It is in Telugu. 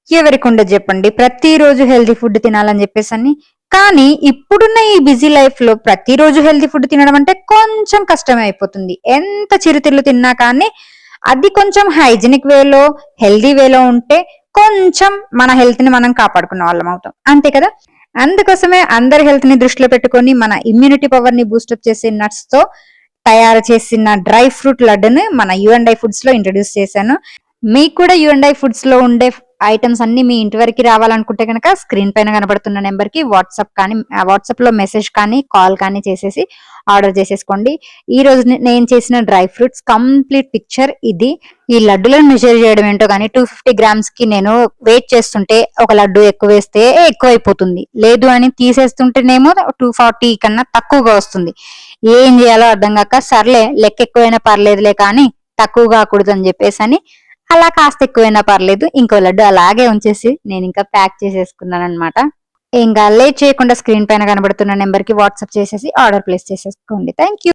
ఎవరికి ఉండదు చెప్పండి, ప్రతిరోజు హెల్తీ ఫుడ్ తినాలని చెప్పేసి. కానీ ఇప్పుడున్న ఈ బిజీ లైఫ్ లో ప్రతిరోజు హెల్తీ ఫుడ్ తినడం అంటే కొంచెం కష్టమే అయిపోతుంది. ఎంత చిరుతిళ్ళు తిన్నా కానీ అది కొంచెం హైజీనిక్ వేలో, హెల్దీ వేలో ఉంటే కొంచెం మన హెల్త్ ని మనం కాపాడుకున్న వాళ్ళం అవుతాం, అంతే కదా. అందుకోసమే అందరి హెల్త్ ని దృష్టిలో పెట్టుకొని మన ఇమ్యూనిటీ పవర్ ని బూస్టప్ చేసే నట్స్ తో తయారు చేసిన డ్రై ఫ్రూట్ లడ్డుని మన యుఎండ్ఐ ఫుడ్స్ లో ఇంట్రడ్యూస్ చేశాను. మీకు కూడా యుఎండ్ఐ ఫుడ్స్ లో ఉండే ఐటమ్స్ అన్ని మీ ఇంటి వరకు రావాలనుకుంటే కనుక స్క్రీన్ పైన కనబడుతున్న నెంబర్ కి వాట్సాప్ లో మెసేజ్ కానీ కాల్ కానీ చేసేసి ఆర్డర్ చేసేసుకోండి. ఈ రోజు నేను చేసిన డ్రై ఫ్రూట్స్ కంప్లీట్ పిక్చర్ ఇది. ఈ లడ్డులను మెజర్ చేయడం ఏంటో కానీ 250 గ్రామ్స్ కి నేను వెయిట్ చేస్తుంటే ఒక లడ్డు ఎక్కువ వేస్తే ఎక్కువ అయిపోతుంది, లేదు అని తీసేస్తుంటేనేమో 240 కన్నా తక్కువగా వస్తుంది. ఏం చేయాలో అర్థం కాక సర్లే లెక్క ఎక్కువైనా పర్లేదులే కానీ తక్కువ కాకూడదు అని చెప్పేసి అలా కాస్త ఎక్కువైనా పర్లేదు ఇంకో లడ్డు అలాగే ఉంచేసి నేను ఇంకా ప్యాక్ చేసేసుకున్నాను అనమాట. ఇంకా లేట్ చేయకుండా స్క్రీన్ పైన కనబడుతున్న నెంబర్ కి వాట్సాప్ చేసేసి ఆర్డర్ ప్లేస్ చేసేసుకోండి. Thank you.